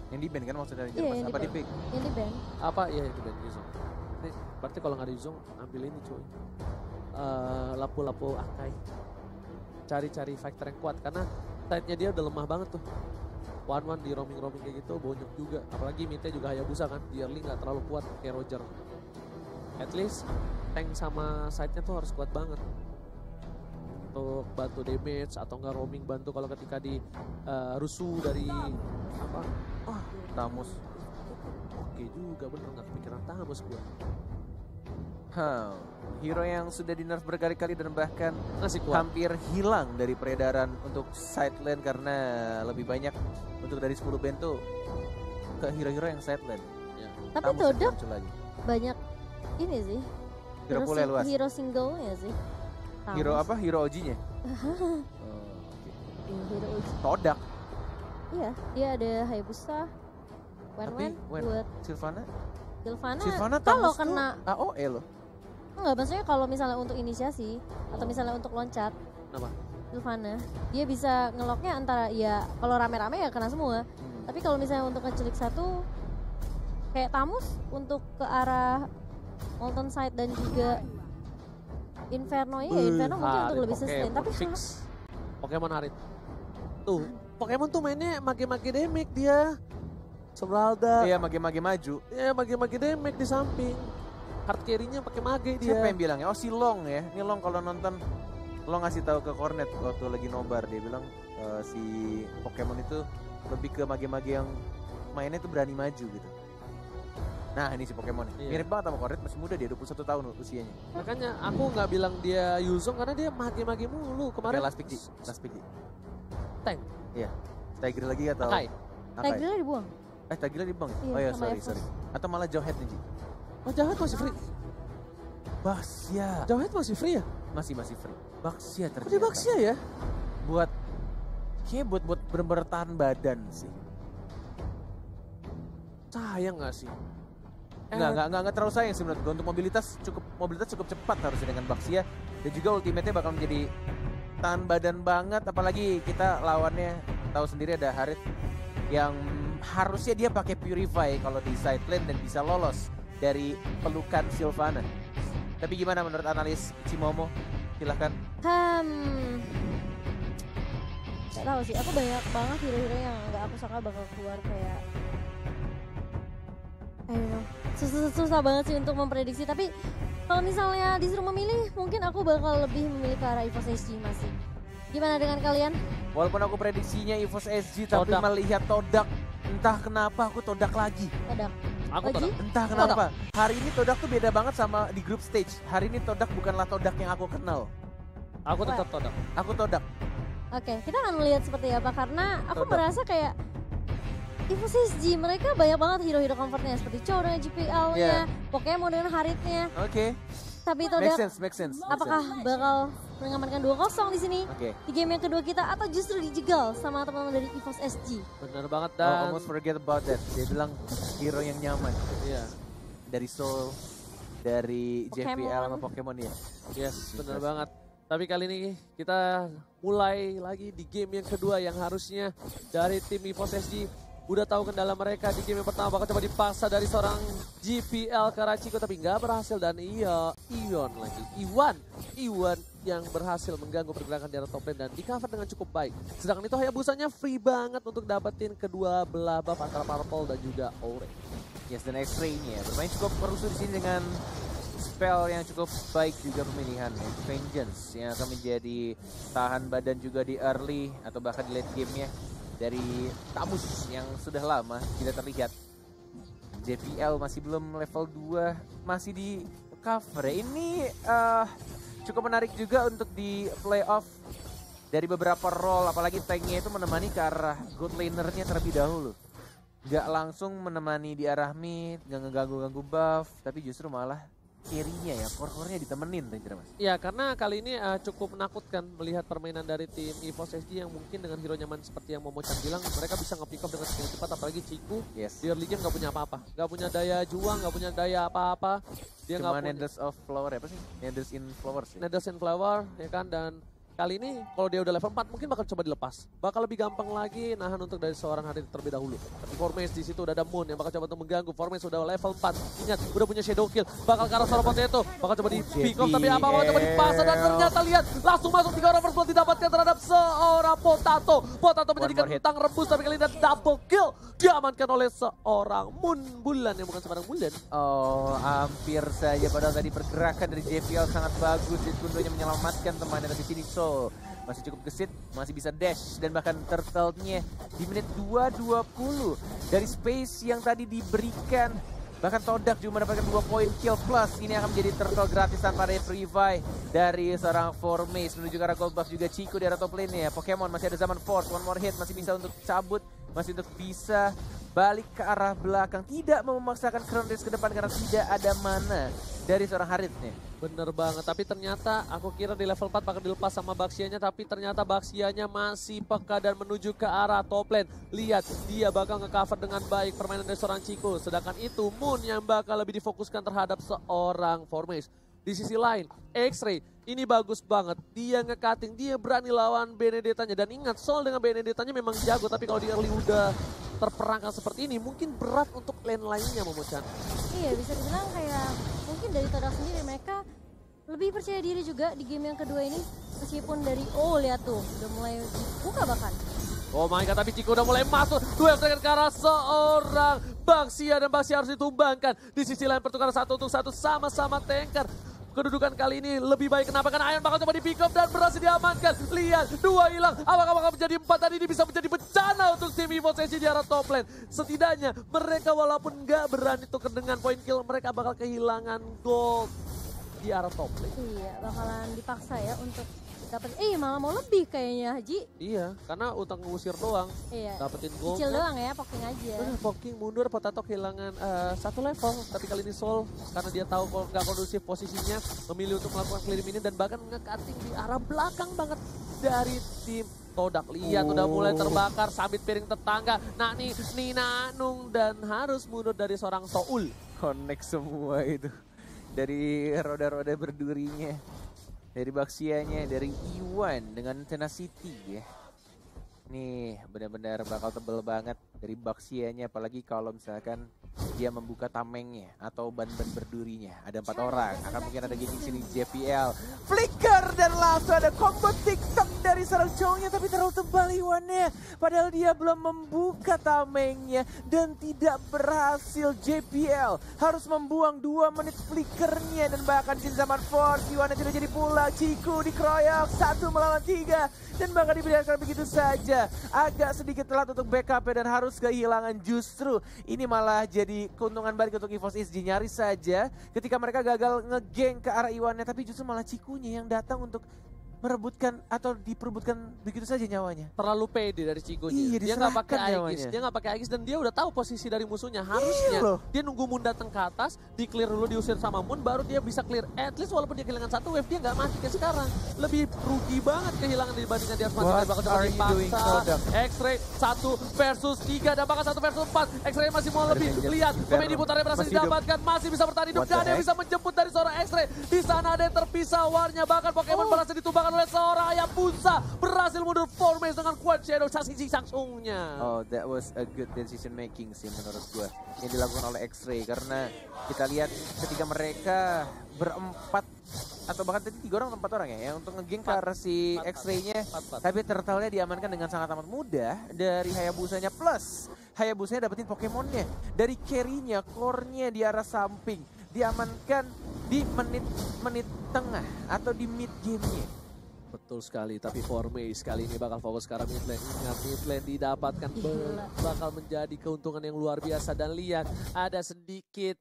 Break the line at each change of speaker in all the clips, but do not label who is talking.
Yang di band kan maksudnya Ranger
Iya,
pas
yang
apa
di
di pick?
Yang di band.
Apa ya itu band Yuzong. Ini berarti kalau nggak ada Yuzong ambil ini cuy. Lapu-lapu Akai. Cari-cari fighter yang kuat karena side-nya dia udah lemah banget tuh. One di roaming kayak gitu bonyok juga. Apalagi midnya juga Hayabusa kan. Di early nggak terlalu kuat kayak Roger. At least tank sama side-nya tuh harus kuat banget. Untuk bantu damage atau enggak roaming bantu kalau ketika di rusuh dari apa?
Tamus.
Oke juga bener nggak kepikiran Tamus gua.
Hero yang sudah di nerf berkali-kali dan bahkan
Masih kuat.
hampir hilang dari peredaran untuk side lane karena lebih banyak untuk dari 10 band tuh ke hero-hero yang side lane.
Ya.
Tapi
Tamus yang
Dodok
muncul lagi.
banyak ini sih.
Hero pula luas.
Hero single-nya sih.
Hero
Tamus.
apa? Hero OG-nya?
Iya, Hero Uji.
Todak.
Iya, dia ada Hayabusa,
Tapi
Wen buat
Sylvana
Sylvana
Tamus
kalau
tuh
kena
AOE loh.
enggak, maksudnya kalau misalnya untuk inisiasi atau misalnya untuk loncat
Kenapa?
Sylvana dia bisa ngeloknya antara ya kalau rame-rame ya kena semua. Tapi kalau misalnya untuk ngeculik satu kayak Tamus untuk ke arah Molten Side dan juga Inferno-nya ya Inferno mungkin untuk lebih sustain tapi
fix. Pokemon Harit. Tuh, Pokemon tuh mainnya mage-mage damage dia. Sebralda.
Iya, mage-mage maju.
Iya, mage-mage damage di samping. Hard carry-nya pakai mage dia.
Siapa yang bilang ya? Oh si Long ya. Ini Long kalau nonton Long ngasih tahu ke Cornet waktu lagi nobar, dia bilang si Pokemon itu lebih ke mage-mage yang mainnya tuh berani maju gitu. Nah ini si Pokemon
Iya.
mirip banget sama Cornet, masih muda dia 21 tahun usianya.
Makanya aku nggak bilang dia Yuzong karena dia mage-mage mulu kemarin.
Oke, last pick Ji.
Tank.
Iya. Tiger lagi atau
Akai.
Tigernya dibuang.
Tiger dibuang.
Iya,
Oh ya
sama
sorry
Evos.
sorry. Atau malah Jawhead nih Ji.
Oh jahat masih free.
Baxia.
Jawhead masih free ya?
Masih free. Baxia
Kok
ternyata.
di Baxia ya?
Buat kayaknya buat bener-bener tahan badan sih.
Sayang nggak sih?
Nggak terlalu sayang sih menurut gue. Untuk mobilitas cukup cepat harusnya dengan Baxia. Dan juga ultimate-nya bakal menjadi tahan badan banget. Apalagi kita lawannya tahu sendiri ada Harit yang harusnya dia pakai Purify kalau di side lane dan bisa lolos dari pelukan Sylvana. Tapi gimana menurut analis Cimomo? Silahkan.
Gak tahu sih, aku banyak banget hero-hero yang nggak aku sangka bakal keluar kayak I don't know. Susah banget sih untuk memprediksi, tapi kalau misalnya disuruh memilih mungkin aku bakal lebih memilih ke arah EVOS SG masih. Gimana dengan kalian?
Walaupun aku prediksinya EVOS SG tapi
Todak.
melihat Todak, entah kenapa aku Todak lagi.
Todak.
Aku
Oji?
tuh.
Entah kenapa. Hari ini Todak tuh beda banget sama di group stage. Hari ini Todak bukanlah Todak yang aku kenal.
Aku tetap Todak.
Aku Todak.
Oke, kita akan melihat seperti apa karena aku
Todak.
merasa kayak EVOS SG mereka banyak banget hero-hero comfortnya seperti Chow dengan GPL-nya, Pokemon dengan Haritnya.
Oke.
Tapi
Make
Todak
sense.
apakah bakal mengamankan 2-0 di sini?
Oke.
Di game yang kedua kita atau justru dijegal sama teman-teman dari EVOS SG?
Bener banget
Oh,
dan
almost forget about that. Dia bilang hero yang nyaman
iya.
dari Soul, dari
Pokemon.
JPL sama Pokemon ya.
Yes, bener banget. Tapi kali ini kita mulai lagi di game yang kedua yang harusnya dari tim EVOS SG udah tahu kendala mereka di game yang pertama bakal coba dipaksa dari seorang GPL Karachiko tapi nggak berhasil dan iya Iwan yang berhasil mengganggu pergerakan di arah top lane dan di cover dengan cukup baik. Sedangkan itu Hayabusanya free banget untuk dapetin kedua belah buff antara Purple dan juga Orange.
Yes, dan X-Ray-nya bermain cukup merusuh di sini dengan spell yang cukup baik juga pemilihannya. Vengeance yang akan menjadi tahan badan juga di early atau bahkan di late game-nya dari Tamus yang sudah lama tidak terlihat. JPL masih belum level 2, masih di cover. Ini cukup menarik juga untuk di playoff dari beberapa role, apalagi tanknya itu menemani ke arah good lanernya terlebih dahulu. Gak langsung menemani di arah mid, gak ngeganggu-ganggu buff, tapi justru malah carry-nya ya, core-core-nya ditemenin Ranger Mas.
Ya karena kali ini cukup menakutkan melihat permainan dari tim EVOS SG yang mungkin dengan hero nyaman seperti yang Momo-chan bilang mereka bisa nge-pick up dengan skill cepat apalagi Ciku
Yes.
di early game gak punya apa-apa. Gak punya daya juang, gak punya daya apa-apa. Dia
Cuma
gak punya
Needles of Flower apa sih? Needles in Flowers ya?
Needles and Flower ya kan dan kali ini kalau dia udah level 4 mungkin bakal coba dilepas. Bakal lebih gampang lagi nahan untuk dari seorang Harit terlebih dahulu. Tapi Formace di situ udah ada Moon yang bakal coba untuk mengganggu. Formace udah level 4. Ingat, udah punya Shadow Kill. Bakal ke arah seorang Potato. Bakal coba di pick off tapi apa-apa coba dipaksa dan ternyata lihat langsung masuk 3 orang first blood didapatkan terhadap seorang Potato. Potato menjadikan tentang rebus tapi kali ini double kill. Diamankan oleh seorang Moon Bulan yang bukan sembarang Bulan.
Oh, hampir saja padahal tadi pergerakan dari JPL sangat bagus. Kundonya menyelamatkan temannya dari sini. So, masih cukup gesit, masih bisa dash dan bahkan turtle-nya di menit 2:20 dari space yang tadi diberikan. Bahkan Todak juga mendapatkan 2 poin kill plus. Ini akan menjadi turtle gratis tanpa ada revive dari seorang Formace. Menuju ke arah gold buff juga Chico di arah top lane-nya. Pokemon masih ada zaman Force, one more hit masih bisa untuk cabut. Masih untuk bisa balik ke arah belakang. Tidak mau memaksakan crown race ke depan karena tidak ada mana dari seorang Harit nih.
Bener banget, tapi ternyata aku kira di level 4 bakal dilepas sama Baxianya, tapi ternyata Baxianya masih peka dan menuju ke arah top lane. Lihat, dia bakal nge-cover dengan baik permainan dari seorang Chico. Sedangkan itu Moon yang bakal lebih difokuskan terhadap seorang Formace. Di sisi lain, X-Ray ini bagus banget. Dia nge-cutting, dia berani lawan Benedettanya. Dan ingat, Sol dengan Benedettanya memang jago, tapi kalau di early udah terperangkap seperti ini, mungkin berat untuk lane lainnya Momochan.
Iya, bisa dibilang kayak mungkin dari Todak sendiri mereka lebih percaya diri juga di game yang kedua ini. Meskipun dari, lihat tuh, udah mulai buka bahkan.
Oh my god, tapi Chico udah mulai masuk. Duel striker ke arah seorang Baxia dan Baxia harus ditumbangkan. Di sisi lain pertukaran 1 untuk 1 sama-sama tanker. Kedudukan kali ini lebih baik. Kenapa? Karena Ion bakal coba di pick up dan berhasil diamankan. Lihat, 2 hilang. Apakah bakal menjadi 4 tadi ini bisa menjadi bencana untuk tim Evo SG di arah top lane. Setidaknya mereka walaupun nggak berani tukar dengan point kill, mereka bakal kehilangan gold di arah top lane.
Iya, bakalan dipaksa ya untuk dapat. Malah mau lebih kayaknya, Haji.
Iya, karena utang ngusir doang.
Iya.
Dapetin gold.
Kecil doang ya, poking aja.
Poking mundur, Potato kehilangan 1 level. Tapi kali ini Sol, karena dia tahu kalau nggak kondusif posisinya, memilih untuk melakukan clear ini dan bahkan nge-cutting di arah belakang banget dari tim Todak. Lihat udah mulai terbakar, sambit piring tetangga. Nah nih, Nina Nung dan harus mundur dari seorang Soul.
Connect semua itu. Dari roda-roda berdurinya. Dari Baxianya, dari Iwan dengan Tenacity ya. Nih benar-benar bakal tebel banget dari Baxianya, apalagi kalau misalkan dia membuka tamengnya atau ban-ban berdurinya. Ada 4 orang, akan mungkin ada gini sini JPL. Flicker dan langsung ada combo TikTok dari seorang cowoknya, tapi terlalu tebal Iwannya. Padahal dia belum membuka tamengnya dan tidak berhasil. JPL harus membuang 2 menit flickernya dan bahkan di zaman Force Iwannya tidak jadi pula. Chico dikeroyok 1 melawan 3 dan bahkan dibiarkan begitu saja. Agak sedikit telat untuk backup dan harus kehilangan. Justru ini malah jadi keuntungan balik untuk EVOS SG. Nyaris saja ketika mereka gagal ngegeng ke arah Iwannya, tapi justru malah Cikunya yang datang untuk merebutkan atau diperebutkan begitu saja nyawanya.
Terlalu pede dari Chico-nya.
Iya,
dia nggak pakai
nyawanya.
Aegis, dia nggak pakai Aegis dan dia udah tahu posisi dari musuhnya. Harusnya dia nunggu Moon datang ke atas, di clear dulu, diusir sama Moon, baru dia bisa clear. At least walaupun dia kehilangan 1 wave, dia nggak mati kayak sekarang. Lebih rugi banget kehilangan dibandingkan dia harus mati. Bakal coba dipaksa. X-Ray 1 versus 3 dan bahkan 1 versus 4. X-Ray masih mau lebih. Lihat, pemain di putarnya berhasil didapatkan, masih bisa bertahan hidup. Dan dia bisa menjemput dari seorang X-Ray. Di sana ada yang terpisah warnya, bahkan Pokemon berhasil ditumbangkan oleh seorang Hayabusa. Berhasil mundur Formace dengan kuat Shadow sangsungnya.
Oh, that was a good decision making sih menurut gue yang dilakukan oleh X-Ray, karena kita lihat ketika mereka berempat atau bahkan tadi 3 orang atau 4 orang ya untuk ngegeng ke arah si X-Ray-nya, tapi turtle-nya diamankan dengan sangat amat mudah dari Hayabusanya, plus Hayabusanya dapetin Pokemonnya dari carry-nya, core-nya di arah samping diamankan di menit-menit tengah atau di mid game-nya.
Betul sekali, tapi Formace kali ini bakal fokus ke arah mid lane. Ingat, mid lane didapatkan bakal menjadi keuntungan yang luar biasa. Dan lihat, ada sedikit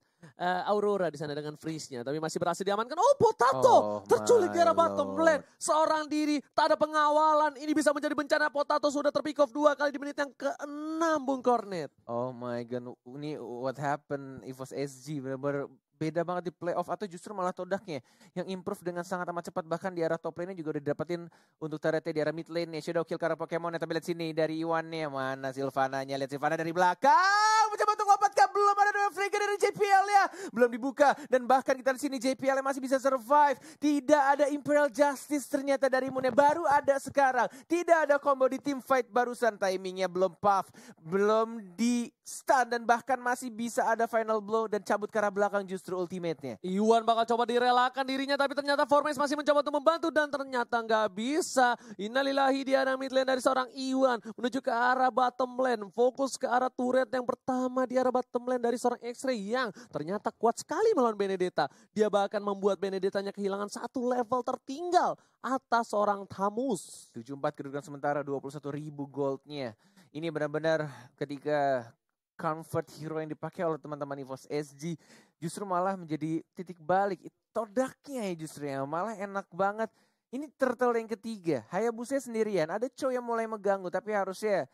Aurora di sana dengan freeze-nya, tapi masih berhasil diamankan. Oh, Potato terculik di arah bottom lane. Seorang diri, tak ada pengawalan. Ini bisa menjadi bencana. Potato sudah terpick off 2 kali di menit yang ke-6, Bung Cornet.
Oh my god, ini what happened EVOS SG, benar-benar beda banget di playoff, atau justru malah Todaknya yang improve dengan sangat amat cepat. Bahkan di arah top lane juga udah didapetin untuk turretnya di arah mid lane-nya. Shadow kill karena Pokemon, tapi lihat sini dari Iwannya, mana Sylvananya, lihat Sylvana dari belakang mencoba untuk lompat ke belum ada Dua Frega dari JPL ya. Belum dibuka dan bahkan kita di sini JPL masih bisa survive. Tidak ada Imperial Justice ternyata dari Moon, baru ada sekarang. Tidak ada combo di team fight barusan, timingnya belum puff, belum di stun dan bahkan masih bisa ada final blow dan cabut ke arah belakang justru ultimate-nya.
Iwan bakal coba direlakan dirinya tapi ternyata Formage masih mencoba untuk membantu dan ternyata nggak bisa. Innalillahi di arah mid lane dari seorang Iwan menuju ke arah bottom lane. Fokus ke arah turret yang pertama di arah bottom lane dari seorang X-Ray yang ternyata kuat sekali melawan Benedetta. Dia bahkan membuat Benedettanya kehilangan satu level tertinggal atas seorang Tamus.
7-4 kedudukan sementara 21.000 goldnya. Ini benar-benar ketika comfort hero yang dipakai oleh teman-teman EVOS SG justru malah menjadi titik balik. Todaknya ya justru ya malah enak banget. Ini turtle yang ketiga, Hayabusa sendirian. Ada Cho yang mulai mengganggu tapi harusnya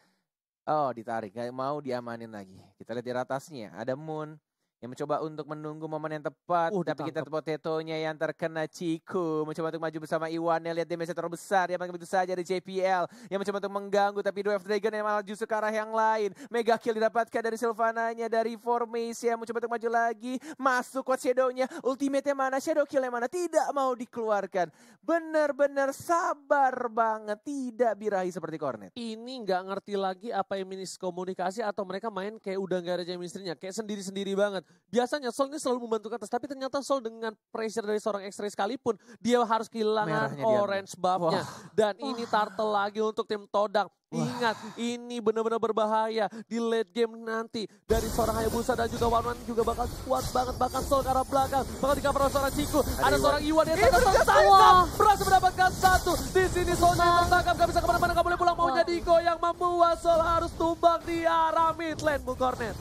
ditarik, gak mau diamanin lagi. Kita lihat di atasnya ada Moon yang mencoba untuk menunggu momen yang tepat. Tapi kita potetonya yang terkena Ciku. Mencoba untuk maju bersama Iwan. Lihat damage terlalu besar. Dia begitu saja dari JPL. Yang mencoba untuk mengganggu. Tapi Dwarf Dragon yang malah justru ke arah yang lain. Mega kill didapatkan dari Sylvananya. Dari Formation yang mencoba untuk maju lagi. Masuk Quad Shadow-nya. Ultimate-nya mana? Shadow kill-nya mana? Tidak mau dikeluarkan. Benar-benar sabar banget. Tidak birahi seperti Cornet.
Ini nggak ngerti lagi apa yang miskomunikasi atau mereka main kayak udah nggak ada chemistry-nya. Kayak sendiri-sendiri banget. Biasanya Sol ini selalu membantu ke atas, tapi ternyata Sol dengan pressure dari seorang X-Ray sekalipun, dia harus kehilangan orange buff-nya. Dan ini turtle lagi untuk tim Todang. Ingat, ini benar-benar berbahaya di late game nanti. Dari seorang Hayabusa dan juga Wan juga bakal kuat banget. Bahkan Sol ke arah belakang, bakal di-cover oleh seorang Ciku. Ada seorang Iwan yang tertangkap, berhasil mendapatkan satu. Di sini Solnya tertangkap, gak bisa kemana-mana, gak boleh pulang. Maunya Diko yang membuat Sol harus tumbang di arah mid lane, Bu Cornet.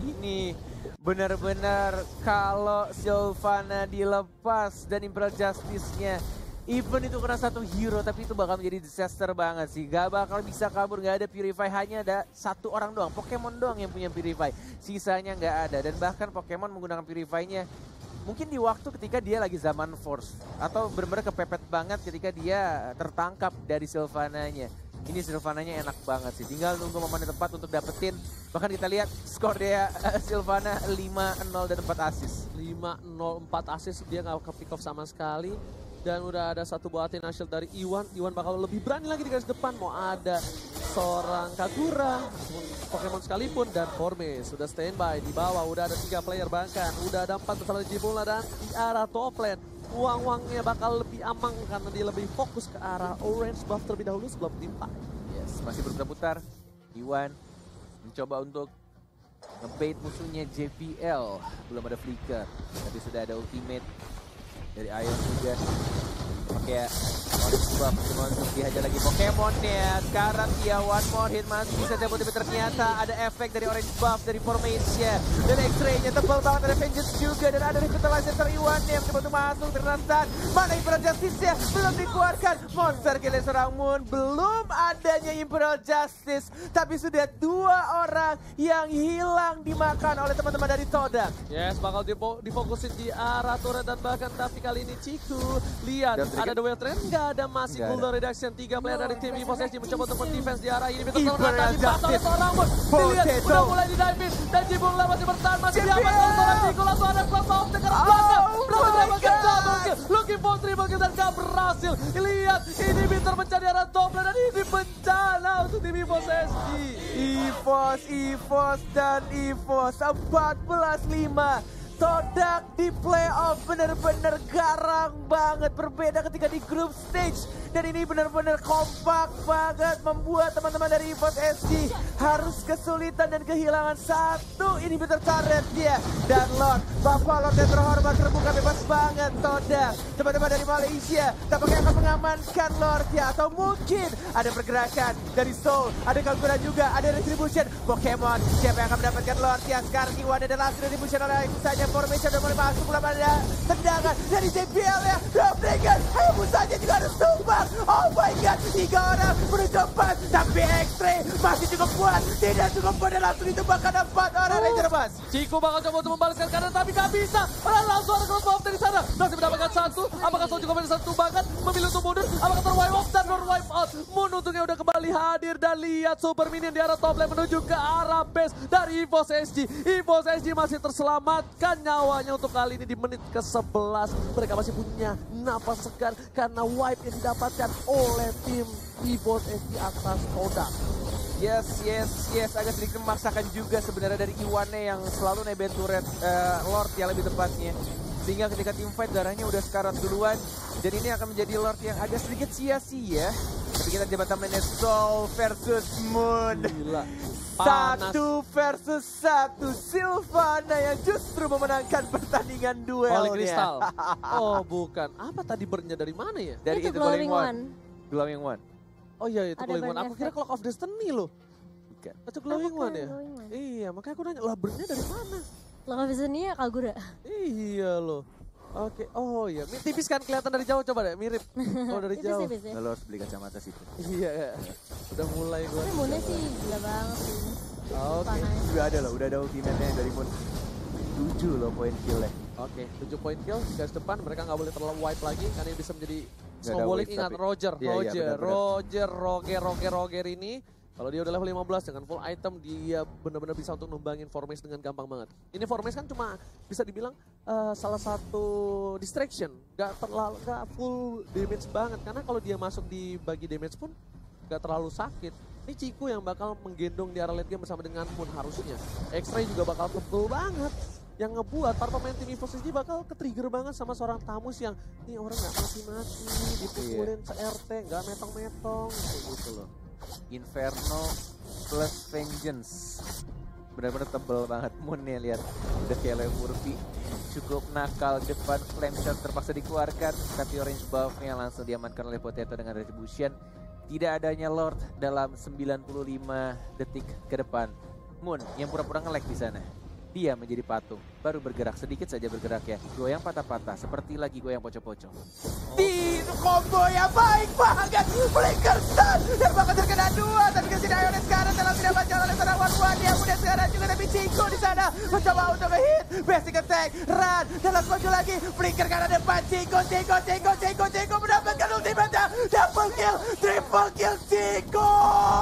Ini benar-benar kalau Sylvana dilepas dan Imperial Justice-nya even itu kena satu hero tapi itu bakal menjadi disaster banget sih. Gak bakal bisa kabur, gak ada Purify, hanya ada satu orang doang, Pokemon doang yang punya Purify. Sisanya gak ada dan bahkan Pokemon menggunakan Purify-nya mungkin di waktu ketika dia lagi zaman Force atau benar-benar kepepet banget ketika dia tertangkap dari Sylvananya. Ini Sylvananya enak banget sih, tinggal nunggu momen yang tepat untuk dapetin. Bahkan kita lihat skor dia Sylvana 5-0 dan 4 assist.
5-0, 4 assist, dia gak ke pick off sama sekali. Dan udah ada satu buah Athena Shield dari Iwan. Iwan bakal lebih berani lagi di garis depan. Mau ada seorang Kagura, Pokemon sekalipun. Dan Forme sudah standby di bawah. Udah ada 3 player bahkan. Udah ada 4 bersama Jibula dan di arah top lane. Uang-uangnya bakal lebih aman karena dia lebih fokus ke arah orange buff terlebih dahulu sebelum timpa.
Yes, masih berputar-putar. Iwan mencoba untuk ngebait musuhnya JPL. Belum ada flicker, tapi sudah ada ultimate dari Ion juga. Pakai orange buff untuk dihajar lagi Pokemonnya. Sekarang dia one more hit masih bisa dapat, tapi ternyata ada efek dari orange buff dari Formation. Dan X-Ray-nya tebal banget, ada Vengeance juga. Dan ada Revitalizer dari Iwan yang mencoba untuk masuk. Ternyata mana Imperial Justice-nya belum dikeluarkan. Monster kill seorang Moon. Belum adanya Imperial Justice. Tapi sudah 2 orang yang hilang dimakan oleh teman-teman dari Todang.
Yes, bakal difokusin di arah turret dan bahkan tapi kali ini Ciku. Lihat. Ada duel trend, nggak ada masih Golden Reduction. 3 player dari tim EVOS SG mencoba untuk mendefense di arah ini. Betul ternyata dipasang oleh seorang Moon. Dilihat, udah mulai di-dive-in. Dan Jibula masih bertahan, masih diaman oleh seorang Ciku. Langsung ada Cloud Mouth ke arah belakang. Berhasil mendapatkan double kill. Looking for triple kill dan gak berhasil. Lihat, ini Bitter mencari arah top lane dan ini bencana untuk tim EVOS SG.
EVOS dan EVOS 14-5. Todang di playoff benar-benar garang banget, berbeda ketika di group stage. Dan ini benar-benar kompak banget, membuat teman-teman dari EVOS SG harus kesulitan dan kehilangan satu inhibitor turret dia. Dan Lord, Bapak Lord yang terhormat terbuka bebas banget Todang. Teman-teman dari Malaysia tampaknya akan mengamankan Lord ya. Atau mungkin ada pergerakan dari Soul, ada Kagura juga, ada Retribution. Pokemon, siapa yang akan mendapatkan Lord ya? Sekarang Iwan ada last Retribution oleh misalnya Formation udah mulai masuk. Belum ada tendangan dari JPL ya. Dragon, Hayabusanya juga harus tumbang. terbang. Oh my god, 3 orang menuju 4. Tapi X-Ray masih cukup kuat. Tidak cukup kuat dan langsung ditembak karena 4 orang Ranger Mas.
Chico bakal coba untuk membalaskan kanan tapi gak bisa. Langsung ada crossbow dari sana. Masih mendapatkan 1. Apakah Soul juga ada 1 banget? Memilih untuk mundur. Apakah terwipe off dan wipe out? Moon untungnya udah kembali hadir dan lihat Super Minion di arah top lane menuju ke arah base dari EVOS SG. EVOS SG masih terselamatkan nyawanya untuk kali ini di menit ke-11. Mereka masih punya napas segar karena wipe yang didapatkan oleh tim EVOS SG atas Todak.
Yes. Agak sedikit memaksakan juga sebenarnya dari Iwane yang selalu nebeng turret Lord yang lebih tepatnya. Sehingga ketika tim fight darahnya udah sekarat duluan. Dan ini akan menjadi Lord yang agak sedikit sia-sia. Tapi kita jabatan mainnya Soul versus Moon.
Gila.
1 versus 1. Sylvana yang justru memenangkan pertandingan duelnya.
Holy Crystal. Oh bukan. Apa tadi burn-nya dari mana ya?
Dari
Itu
itu Glowing One.
Glowing
Oh iya itu
Ada
Glowing One.
burn
Aku kira
effect.
Clock of Destiny loh.
Bukan.
Itu Glowing
bukan,
One ya?
Glowing One.
Iya makanya aku nanya lah burn-nya dari mana?
Lo bisa nih ya Kagura.
Iya loh. Oke, oh iya, tipis kan kelihatan dari jauh, coba deh, mirip. Oh dari jauh.
Tipis ya.
Lo harus beli kacamata situ.
Iya, udah mulai gue.
Tapi Moonnya sih gila banget sih.
Oke,
Panahnya.
Udah ada ultimate-nya dari Moon. 7 loh poin kill-nya.
Oke, 7 poin kill, garis depan, mereka nggak boleh terlalu wipe lagi, karena ini bisa menjadi
ada
snowballing.
wave,
Ingat
tapi-
Roger,
Iya, benar.
Roger ini. Kalau dia udah level 15 dengan full item, dia benar-benar bisa untuk numbangin Formace dengan gampang banget. Ini Formace kan cuma bisa dibilang salah satu distraction, gak full damage banget. Karena kalau dia masuk di bagi damage pun gak terlalu sakit. Ini Chico yang bakal menggendong di arah late game bersama dengan Moon harusnya. X-Ray juga bakal tebel banget. Yang ngebuat para pemain tim EVOS SG bakal ke-trigger banget sama seorang Tamus yang ini orang gak mati-mati, dipukulin se-RT, gak metong-metong, kayak gitu loh.
Inferno plus Vengeance. Benar-benar tebel banget Moonnya, lihat. Udah kayak Leo Murphy. Cukup nakal depan, flame shot terpaksa dikeluarkan. Tapi orange buff-nya langsung diamankan oleh Potato dengan Retribution. Tidak adanya Lord dalam 95 detik ke depan. Moon yang pura-pura nge-lag di sana. Dia menjadi patung, baru bergerak sedikit saja bergerak ya. Goyang patah-patah, seperti lagi goyang pocong-pocong. Di combo yang baik banget, Flicker Stun dan bakal terkena 2. Tapi kasih Ionis sekarang dalam tidak baca oleh seorang Wan yang mudah sekarang juga. Tapi Chico di sana mencoba untuk nge-hit, basic attack, run, dan langsung maju lagi. Flicker karena depan, Chico mendapatkan ultimate-nya, double kill, triple kill Chico.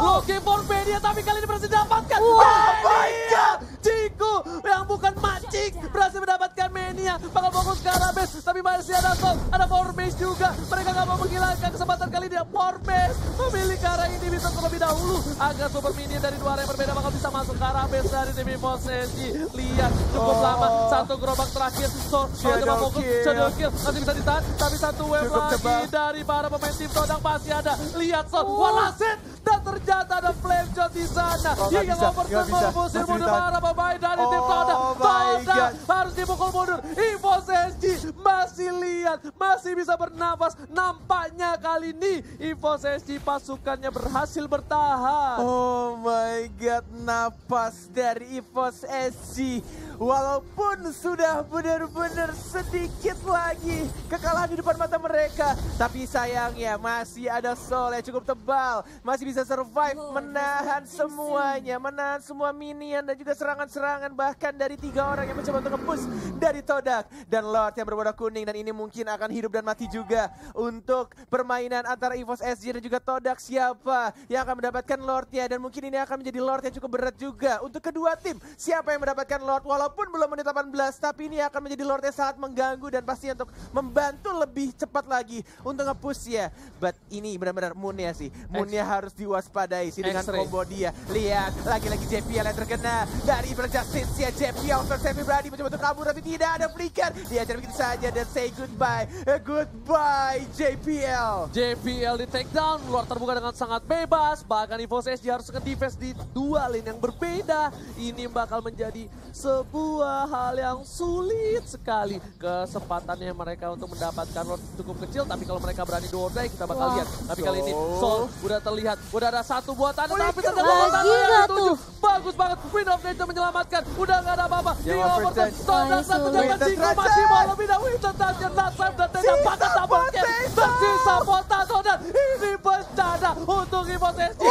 Looking for media tapi kali ini berhasil didapatkan.
Oh my god,
Chico yang bukan macik berhasil mendapatkan mania. Bakal fokus ke arah base tapi masih ada Soul, ada Formace juga. Mereka gak mau menghilangkan kesempatan kali ini. Formace memilih ke arah ini bisa terlebih dahulu agar Super Minion dari dua arah yang berbeda bakal bisa masuk ke arah base dari tim EVOS SG. Lihat cukup lama, satu gerobak terakhir. Soul coba fokus, shadow kill masih bisa ditahan tapi satu wave
Cukup
lagi
tebal.
dari para pemain tim Todak masih ada. Lihat Soul, one aset dan ternyata ada flame shot di sana.
Oh, nggak
Hingga
bisa,
overturn
nggak bisa.
mengusir
Masih
mundur
ditahan.
para pemain dari tim
Oh
Todak.
my
Todak
God.
harus dipukul mundur. EVOS SG masih lihat, masih bisa bernafas. Nampaknya kali ini EVOS SG pasukannya berhasil bertahan.
Oh my god, napas dari EVOS SG. Walaupun sudah benar-benar sedikit lagi kekalahan di depan mata mereka. Tapi sayangnya masih ada Soul yang cukup tebal. Masih bisa survive, menahan semuanya. Menahan semua minion dan juga serangan-serangan. Bahkan dari 3 orang yang mencoba untuk nge-push dari Todak. Dan Lord yang berwarna kuning. Dan ini mungkin akan hidup dan mati juga. Untuk permainan antara EVOS SG dan juga Todak. Siapa yang akan mendapatkan Lordnya. Dan mungkin ini akan menjadi Lord yang cukup berat juga. Untuk kedua tim, siapa yang mendapatkan Lord. Walaupun belum menit 18, tapi ini akan menjadi Lord yang sangat mengganggu dan pastinya untuk membantu lebih cepat lagi untuk nge-push ya. But ini benar-benar Moonnya sih. Moonnya harus diwaspadai sih dengan
X-ray.
combo dia. Lihat, lagi-lagi JPL yang terkena dari Justice ya. JPL versus Everybody mencoba untuk kabur tapi tidak ada flicker. Dia akan begitu saja dan say goodbye. Goodbye JPL.
JPL di take down, luar terbuka dengan sangat bebas. Bahkan EVOS SG harus nge-defense di dua lane yang berbeda. Ini bakal menjadi sebuah hal yang sulit sekali. Kesempatannya mereka untuk mendapatkan Lord cukup kecil. Tapi kalau mereka berani duo die kita bakal lihat. Tapi kali ini Soul udah terlihat. Udah ada satu buatan. Tapi ternyata buatan
Lagi
yang
nggak
dituju.
tuh?
Bagus banget. Wind of Nature menyelamatkan. Udah gak ada apa-apa. Di
Yang
overturn.
overturn.
Todak
Nice,
satu
Soul.
jangan
Winter
Chico masih
Tracer.
mau lebih dah. Winter Tracer. Not save dan tidak patah double kill. Tersisa Potato dan lihat ini bencana untuk Evos SG.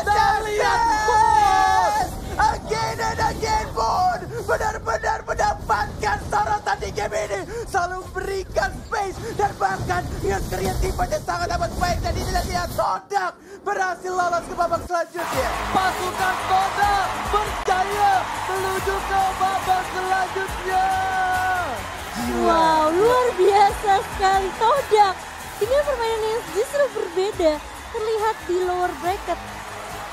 Dan lihat again and again Moon benar-benar mendapatkan sorotan di game ini, selalu berikan space dan bahkan dengan kreativitas sangat amat baik, dan inilah dia Todak berhasil lolos ke babak selanjutnya.
Pasukan Todak berjaya menuju ke babak selanjutnya.
Wow, luar biasa sekali Todak. Dengan permainan yang justru berbeda, terlihat di lower bracket.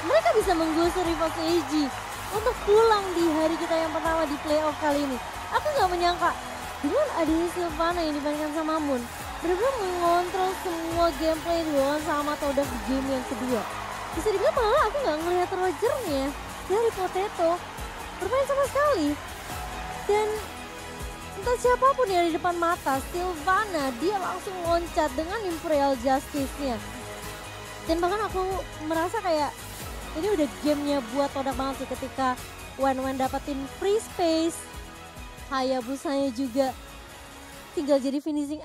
Mereka bisa menggusur Evos SG untuk pulang di hari kita yang pertama di playoff kali ini. Aku nggak menyangka dengan adanya Sylvana yang dibandingkan sama Moon, benar-benar mengontrol semua gameplay yang dibawakan sama Todak di game yang kedua. Bisa dibilang malah aku nggak ngelihat Rogernya dari Potato bermain sama sekali. Dan entah siapapun yang di depan mata, Sylvana dia langsung loncat dengan Imperial Justice-nya. Dan bahkan aku merasa kayak ini udah gamenya buat Todak banget sih ketika Wen dapetin free space, Hayabusanya juga tinggal jadi finishing